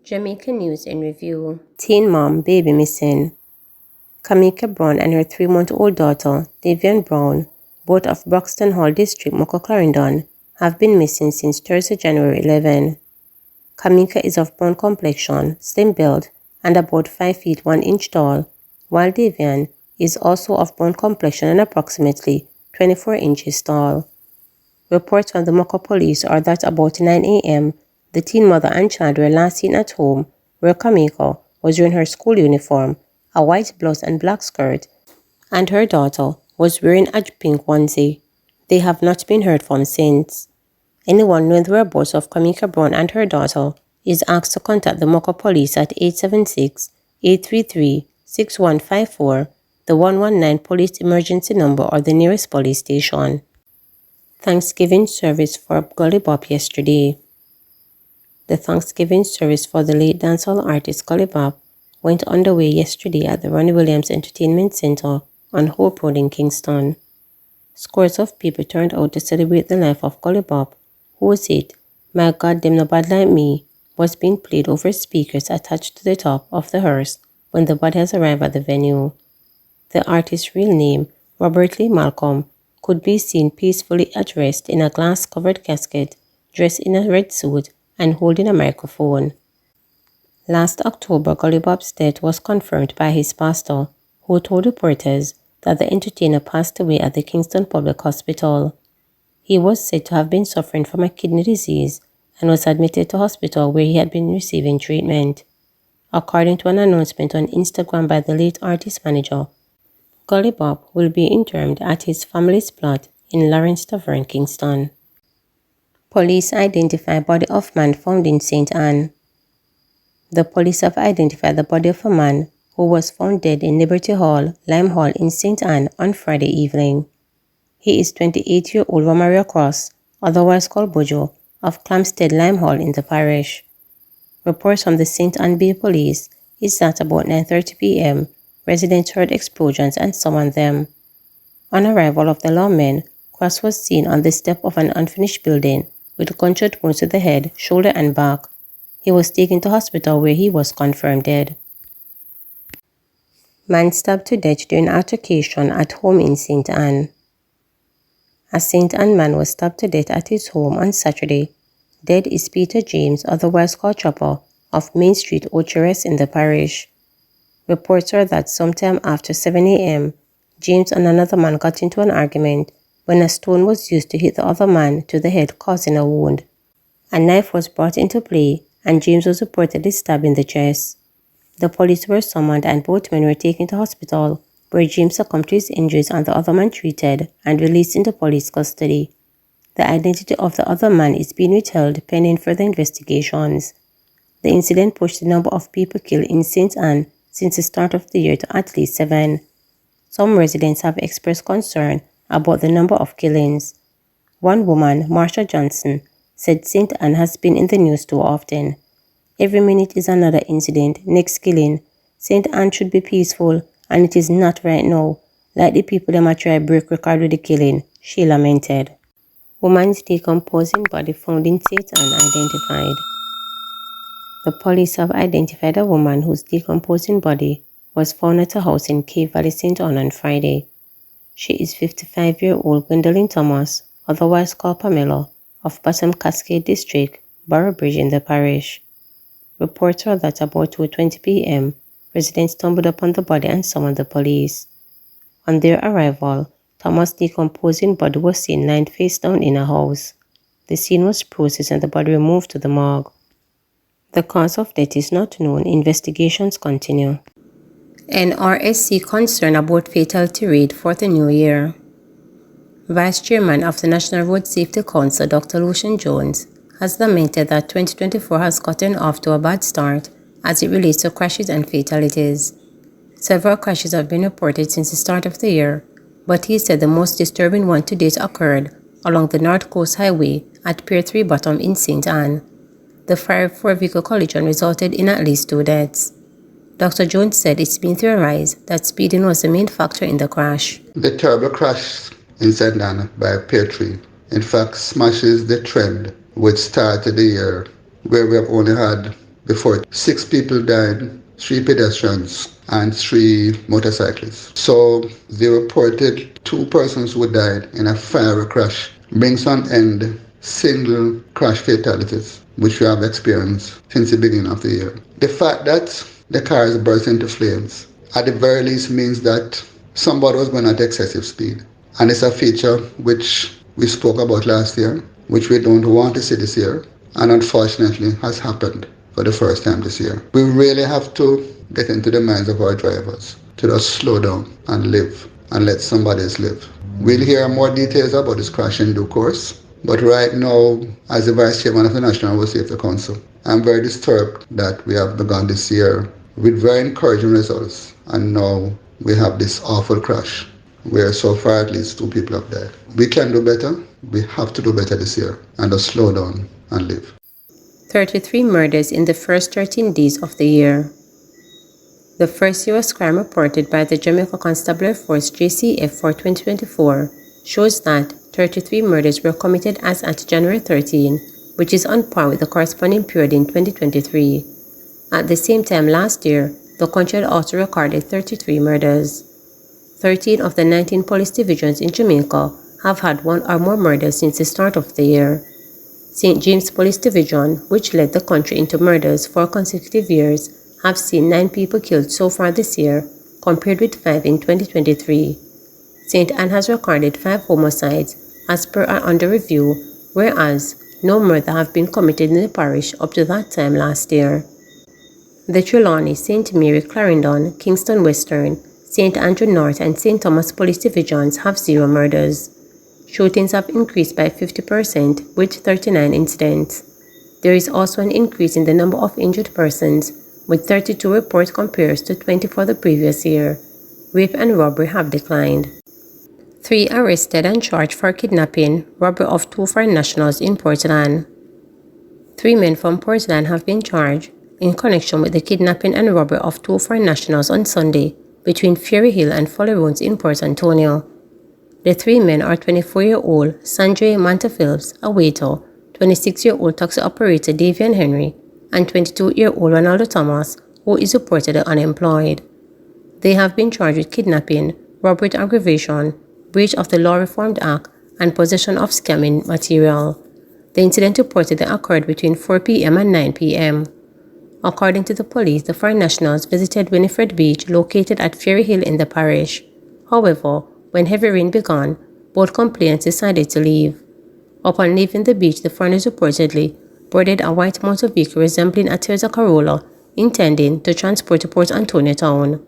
Jamaica News in Review. Teen mom, baby missing. Kamika Brown and her 3-month-old daughter, Davian Brown, both of Broxton Hall District, Moko Clarendon, have been missing since Thursday, January 11. Kamika is of brown complexion, slim build, and about 5 feet 1 inch tall, while Davian is also of brown complexion and approximately 24 inches tall. Reports from the Moko police are that about 9 a.m., the teen mother and child were last seen at home, where Kamika was wearing her school uniform, a white blouse and black skirt, and her daughter was wearing a pink onesie. They have not been heard from since. Anyone knowing the whereabouts of Kamika Brown and her daughter is asked to contact the Moko police at 876-833-6154, the 119 police emergency number, or the nearest police station. Thanksgiving service for Gully Bop yesterday. The Thanksgiving service for the late dancehall artist Gully Bop went underway yesterday at the Ronnie Williams Entertainment Center on Hope Road in Kingston. Scores of people turned out to celebrate the life of Gully Bop, whose hit, "My God Dem No Bad Like Me," was being played over speakers attached to the top of the hearse when the body has arrived at the venue. The artist's real name, Robert Lee Malcolm, could be seen peacefully at rest in a glass-covered casket, dressed in a red suit and holding a microphone. Last October, Gully Bop's death was confirmed by his pastor, who told reporters that the entertainer passed away at the Kingston Public Hospital. He was said to have been suffering from a kidney disease and was admitted to hospital where he had been receiving treatment. According to an announcement on Instagram by the late artist manager, Gully Bop will be interred at his family's plot in Lawrence Tavern, Kingston. Police identify body of man found in St. Anne. The police have identified the body of a man who was found dead in Liberty Hall, Lime Hall in St. Anne on Friday evening. He is 28-year-old Romario Cross, otherwise called Bojo, of Clamstead Lime Hall in the parish. Reports from the St. Anne Bay Police is that about 9:30 p.m., residents heard explosions and summoned them. On arrival of the lawmen, Cross was seen on the step of an unfinished building with gunshot wounds to the head, shoulder and back. He was taken to hospital where he was confirmed dead. Man stabbed to death during altercation at home in St. Anne. A St. Anne man was stabbed to death at his home on Saturday. Dead is Peter James, otherwise called Chopper, of Main Street, Ocheres in the parish. Reports are that sometime after 7 a.m., James and another man got into an argument when a stone was used to hit the other man to the head, causing a wound. A knife was brought into play and James was reportedly stabbed in the chest. The police were summoned and both men were taken to hospital, where James succumbed to his injuries and the other man treated and released into police custody. The identity of the other man is being withheld pending further investigations. The incident pushed the number of people killed in St. Anne since the start of the year to at least 7. Some residents have expressed concern about the number of killings. One woman, Marsha Johnson, said St. Anne has been in the news too often. Every minute is another incident, next killing. St. Anne should be peaceful, and it is not right now. Like the people them a try break record with the killing, she lamented. Woman's decomposing body found in St. Anne identified. The police have identified a woman whose decomposing body was found at a house in Cave Valley, St. Anne on Friday. She is 55-year-old Gwendolyn Thomas, otherwise called Pamela, of Bottom Cascade District, Boroughbridge in the parish. Reports are that about 2:20 p.m., residents stumbled upon the body and summoned the police. On their arrival, Thomas' decomposing body was seen lying face down in a house. The scene was processed and the body removed to the morgue. The cause of death is not known. Investigations continue. NRSC concerned about fatality rate for the new year. Vice Chairman of the National Road Safety Council, Dr. Lucian Jones, has lamented that 2024 has gotten off to a bad start as it relates to crashes and fatalities. Several crashes have been reported since the start of the year, but he said the most disturbing one to date occurred along the North Coast Highway at Pier 3 Bottom in St. Anne. The 5-4 vehicle collision resulted in at least 2 deaths. Dr. Jones said it's been theorized that speeding was the main factor in the crash. The terrible crash in St. Anne by a pear tree, in fact, smashes the trend which started the year, where we have only had before 6 people died, 3 pedestrians, and 3 motorcyclists. So they reported 2 persons who died in a fiery crash, brings an end single crash fatalities, which we have experienced since the beginning of the year. The fact that the cars burst into flames at the very least means that somebody was going at excessive speed. And it's a feature which we spoke about last year, which we don't want to see this year, and unfortunately has happened for the first time this year. We really have to get into the minds of our drivers to just slow down and live and let somebody else live. We'll hear more details about this crash in due course, but right now, as the Vice Chairman of the National Road Safety Council, I'm very disturbed that we have begun this year with very encouraging results, and now we have this awful crash where so far at least 2 people have died. We can do better. We have to do better this year and just slow down and live. 33 murders in the first 13 days of the year. The first U.S. crime reported by the Jamaica Constabulary Force JCF for 2024 shows that 33 murders were committed as at January 13, which is on par with the corresponding period in 2023. At the same time last year, the country had also recorded 33 murders. 13 of the 19 police divisions in Jamaica have had 1 or more murders since the start of the year. St. James Police Division, which led the country into murders 4 consecutive years, have seen 9 people killed so far this year, compared with 5 in 2023. St. Anne has recorded 5 homicides as per our under review, whereas no murder have been committed in the parish up to that time last year. The Trelawney, St. Mary, Clarendon, Kingston Western, St. Andrew North and St. Thomas Police Divisions have 0 murders. Shootings have increased by 50% with 39 incidents. There is also an increase in the number of injured persons, with 32 reports compared to 20 for the previous year. Rape and robbery have declined. 3 arrested and charged for kidnapping, robbery of 2 foreign nationals in Portland. 3 men from Portland have been charged in connection with the kidnapping and robbery of 2 foreign nationals on Sunday between Ferry Hill and Folly Roads in Port Antonio. The 3 men are 24-year-old Sandre Montephillips, a waiter, 26-year-old taxi operator Davian Henry, and 22-year-old Ronaldo Thomas, who is reportedly unemployed. They have been charged with kidnapping, robbery with aggravation, breach of the Law Reformed Act, and possession of scamming material. The incident reportedly occurred between 4 p.m. and 9 p.m. According to the police, the foreign nationals visited Winifred Beach, located at Ferry Hill in the parish. However, when heavy rain began, both complainants decided to leave. Upon leaving the beach, the foreigners reportedly boarded a white motor vehicle resembling a Toyota Corolla, intending to transport to Port Antonio town.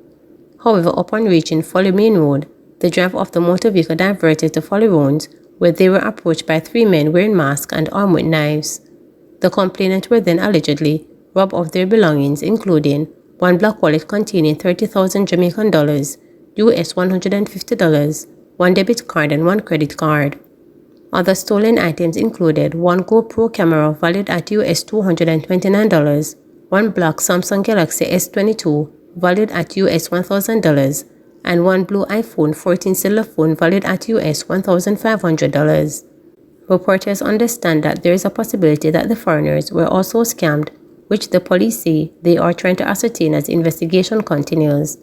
However, upon reaching Folly Main Road, the driver of the motor vehicle diverted to Folly Roads, where they were approached by 3 men wearing masks and armed with knives. The complainants were then allegedly robbed of their belongings, including 1 black wallet containing 30,000 Jamaican dollars, US $150, 1 debit card and 1 credit card. Other stolen items included 1 GoPro camera valued at US $229, 1 black Samsung Galaxy S22 valued at US $1,000, and 1 blue iPhone 14 cellular phone valued at US $1,500. Reporters understand that there is a possibility that the foreigners were also scammed, which the police say they are trying to ascertain as investigation continues.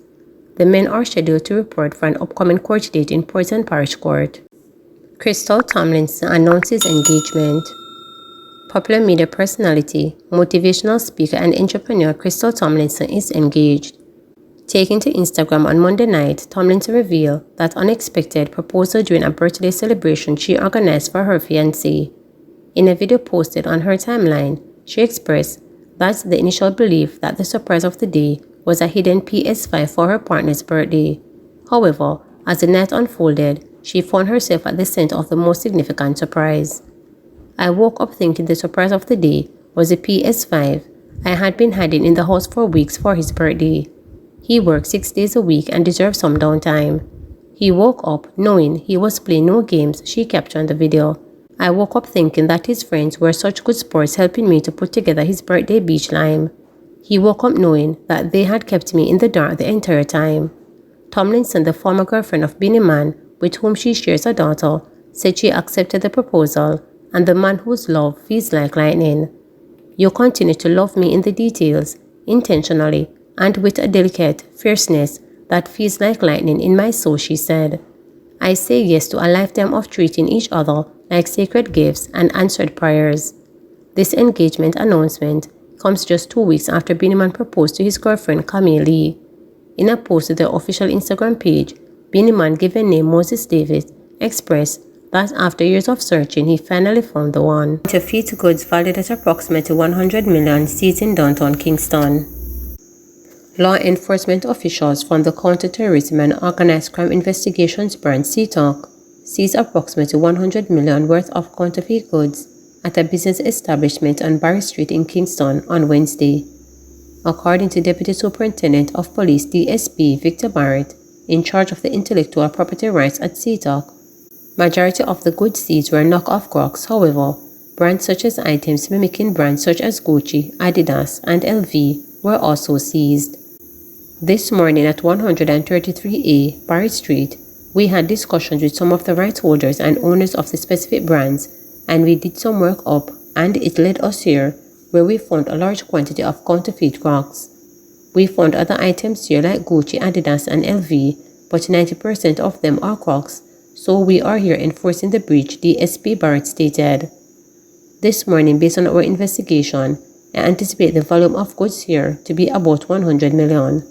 The men are scheduled to report for an upcoming court date in Portland Parish Court. Crystal Tomlinson announces engagement. Popular media personality, motivational speaker and entrepreneur Crystal Tomlinson is engaged. Taking to Instagram on Monday night, Tomlinson revealed that unexpected proposal during a birthday celebration she organized for her fiancé. In a video posted on her timeline, she expressed that the initial belief that the surprise of the day was a hidden PS5 for her partner's birthday. However, as the night unfolded, she found herself at the center of the most significant surprise. I woke up thinking the surprise of the day was a PS5 I had been hiding in the house for weeks for his birthday. He works 6 days a week and deserves some downtime. He woke up knowing he was playing no games, she captured on the video. I woke up thinking that his friends were such good sports helping me to put together his birthday beach lime. He woke up knowing that they had kept me in the dark the entire time. Tomlinson, the former girlfriend of Beenie Man, with whom she shares a daughter, said she accepted the proposal, and the man whose love feels like lightning. You continue to love me in the details, intentionally, and with a delicate fierceness that feels like lightning in my soul, she said. I say yes to a lifetime of treating each other like sacred gifts and answered prayers. This engagement announcement comes just 2 weeks after Beenie Man proposed to his girlfriend Camille Lee. In a post to their official Instagram page, Beenie Man, given name Moses Davis, expressed that after years of searching, he finally found the one. Counterfeit goods valued at approximately $100 million seized in downtown Kingston. Law enforcement officials from the Counterterrorism and Organized Crime Investigations branch CTOC seized approximately $100 million worth of counterfeit goods at a business establishment on Barry Street in Kingston on Wednesday. According to Deputy Superintendent of Police DSP Victor Barrett, in charge of the intellectual property rights at CTOC, majority of the goods seized were knockoff Crocs. However, brands such as items mimicking brands such as Gucci, Adidas, and LV were also seized. This morning at 133A Barrett Street, we had discussions with some of the rights holders and owners of the specific brands, and we did some work up, and it led us here, where we found a large quantity of counterfeit Crocs. We found other items here like Gucci, Adidas, and LV, but 90% of them are Crocs, so we are here enforcing the breach, DSP Barrett stated. This morning, based on our investigation, I anticipate the volume of goods here to be about 100 million.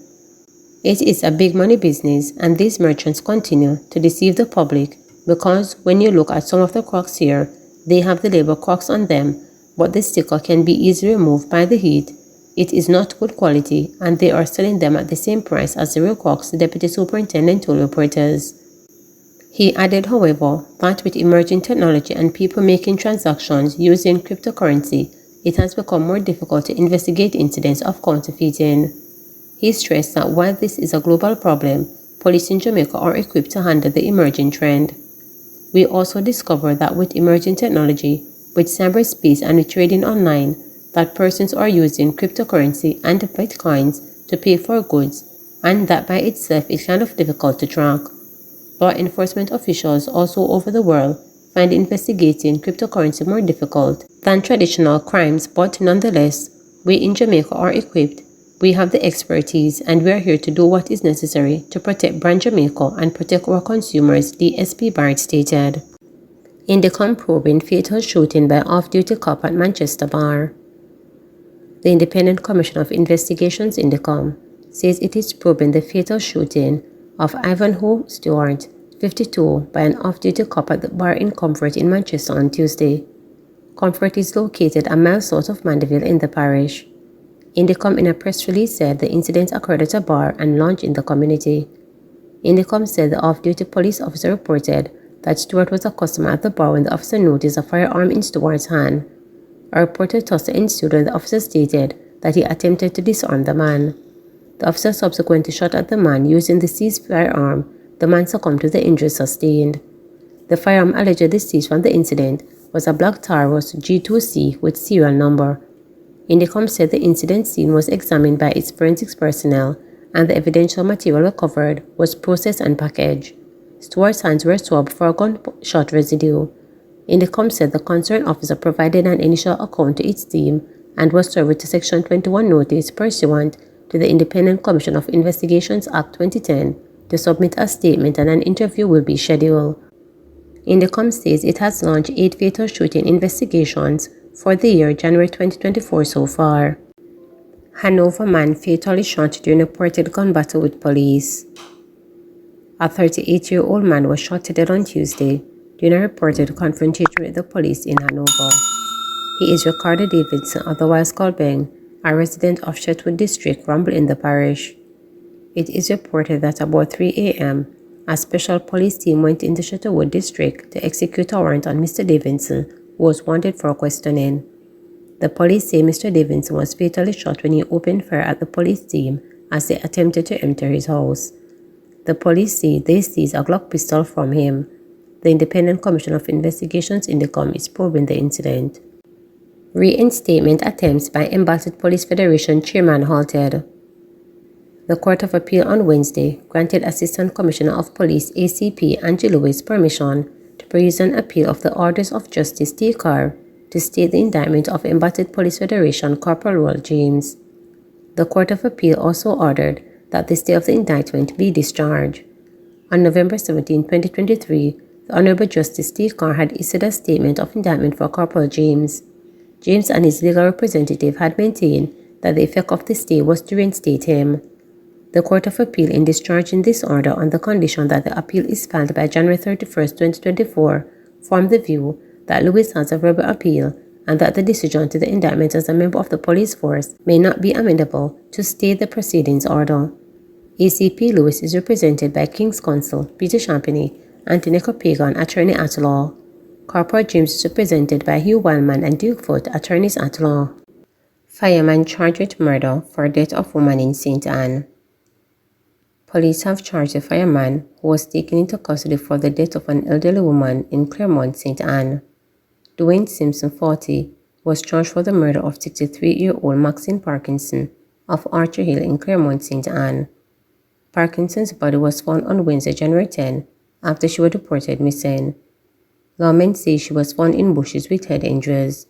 It is a big money business, and these merchants continue to deceive the public because when you look at some of the Crocs here, they have the label Crocs on them, but the sticker can be easily removed by the heat. It is not good quality, and they are selling them at the same price as the real Crocs, the Deputy Superintendent told reporters. He added, however, that with emerging technology and people making transactions using cryptocurrency, it has become more difficult to investigate incidents of counterfeiting. He stressed that while this is a global problem, police in Jamaica are equipped to handle the emerging trend. We also discovered that with emerging technology, with cyberspace and with trading online, that persons are using cryptocurrency and bitcoins to pay for goods, and that by itself is kind of difficult to track. Law enforcement officials also over the world find investigating cryptocurrency more difficult than traditional crimes, but nonetheless, we in Jamaica are equipped. We have the expertise, and we are here to do what is necessary to protect brand Jamaica and protect our consumers, DSP Barrett stated. Indicom probing fatal shooting by off-duty cop at Manchester bar. The Independent Commission of Investigations Indicom says it is probing the fatal shooting of Ivanhoe Stewart, 52, by an off-duty cop at the bar in Comfort in Manchester on Tuesday. Comfort is located a mile south of Mandeville in the parish. Indicom in a press release said the incident occurred at a bar and lounge in the community. Indicom said the off-duty police officer reported that Stewart was a customer at the bar when the officer noticed a firearm in Stewart's hand. A reporter tussle ensued when the officer stated that he attempted to disarm the man. The officer subsequently shot at the man using the seized firearm. The man succumbed to the injuries sustained. The firearm allegedly seized from the incident was a black Taurus G2C with serial number. Indicom said the incident scene was examined by its forensics personnel, and the evidential material recovered was processed and packaged. Stewart's hands were swabbed for gunshot residue. Indicom said the concerned officer provided an initial account to its team and was served with a Section 21 notice pursuant to the Independent Commission of Investigations Act 2010 to submit a statement, and an interview will be scheduled. Indicom says it has launched 8 fatal shooting investigations for the year January 2024 so far. Hanover man fatally shot during a reported gun battle with police. A 38-year-old man was shot to death on Tuesday during a reported confrontation with the police in Hanover. He is Ricardo Davidson, otherwise called Ben, a resident of Shetwood District, Rumble in the parish. It is reported that about 3 a.m., a special police team went into Shetwood District to execute a warrant on Mr. Davidson, who was wanted for questioning. The police say Mr. Davidson was fatally shot when he opened fire at the police team as they attempted to enter his house. The police say they seized a Glock pistol from him. The Independent Commission of Investigations Indicom is probing the incident. Reinstatement attempts by Embattled Police Federation chairman halted. The Court of Appeal on Wednesday granted Assistant Commissioner of Police ACP Angie Lewis permission to pursue an appeal of the orders of Justice T. Carr to state the indictment of Embattled Police Federation Corporal Roll James. The Court of Appeal also ordered that the stay of the indictment be discharged. On November 17, 2023, the Honorable Justice T. Carr had issued a statement of indictment for Corporal James. James and his legal representative had maintained that the effect of the stay was to reinstate him. The Court of Appeal, in discharging this order on the condition that the appeal is filed by January 31, 2024, formed the view that Lewis has a verbal appeal and that the decision to the indictment as a member of the police force may not be amendable to stay the proceedings order. ACP Lewis is represented by King's Counsel Peter Champagny and Tineko Pagan, attorney at law. Corporal James is represented by Hugh Wildman and Duke Foote, attorneys at law. Fireman charged with murder for death of woman in St. Anne. Police have charged a fireman who was taken into custody for the death of an elderly woman in Claremont, St. Anne. Dwayne Simpson, 40, was charged for the murder of 63-year-old Maxine Parkinson of Archer Hill in Claremont, St. Anne. Parkinson's body was found on Wednesday, January 10, after she was reported missing. Lawmen say she was found in bushes with head injuries.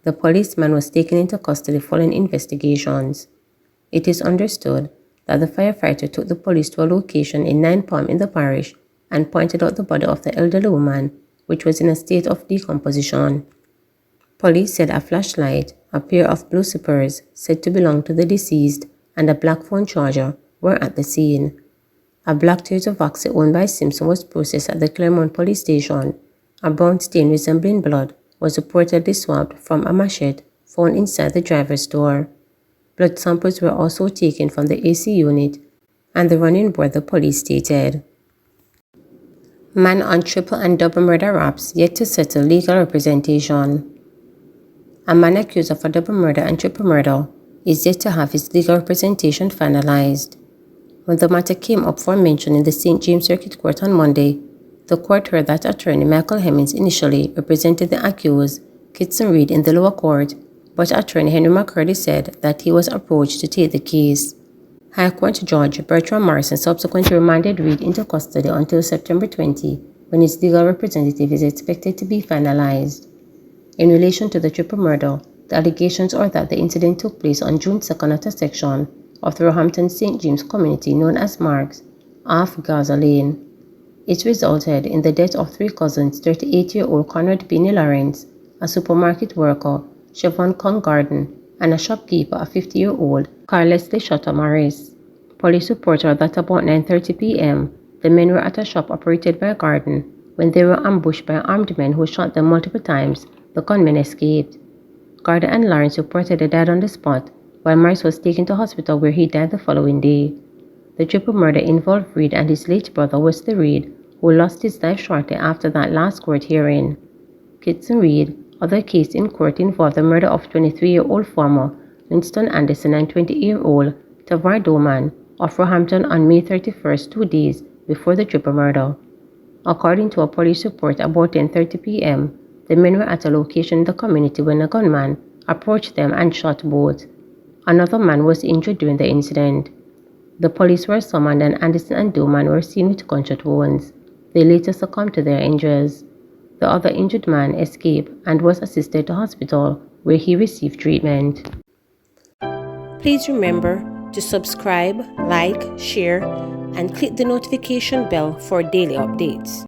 The policeman was taken into custody following investigations. It is understood that the firefighter took the police to a location in 9 Palm in the parish and pointed out the body of the elderly woman, which was in a state of decomposition. Police said a flashlight, a pair of blue slippers said to belong to the deceased, and a black phone charger were at the scene. A black Toyota Vaxi owned by Simpson was processed at the Claremont police station. A brown stain resembling blood was reportedly swabbed from a machete found inside the driver's door. Blood samples were also taken from the AC unit and the running board, the police stated. Man on triple and double murder raps yet to settle legal representation. A man accused of a double murder and triple murder is yet to have his legal representation finalized. When the matter came up for mention in the St. James Circuit Court on Monday, the court heard that attorney Michael Hemmings initially represented the accused, Kitson Reed, in the lower court, but attorney Henry McCurdy said that he was approached to take the case. High Court Judge Bertram Morrison subsequently remanded Reed into custody until September 20, when his legal representative is expected to be finalized. In relation to the triple murder, the allegations are that the incident took place on June 2nd at a section of the Roehampton St. James community known as Marks, off Gaza Lane. It resulted in the death of 3 cousins, 38-year-old Conrad Binney Lawrence, a supermarket worker, Siobhan Congarden, and a shopkeeper, a 50-year-old Carl Leslie Shutter Morris. Police reported that about 9:30 p.m., the men were at a shop operated by Garden when they were ambushed by armed men who shot them multiple times. The gunmen escaped. Garden and Lawrence reportedly died on the spot, while Morris was taken to hospital where he died the following day. The triple murder involved Reed and his late brother Wesley Reed, who lost his life shortly after that last court hearing. Kitson Reed, other case in court involved the murder of 23-year-old former Winston Anderson and 20-year-old Tavar Doman of Roehampton on May 31st, 2 days before the triple murder. According to a police report, about 10:30 p.m., the men were at a location in the community when a gunman approached them and shot both. Another man was injured during the incident. The police were summoned and Anderson and Doman were seen with gunshot wounds. They later succumbed to their injuries. The other injured man escaped and was assisted to hospital where he received treatment. Please remember to subscribe, like, share, and click the notification bell for daily updates.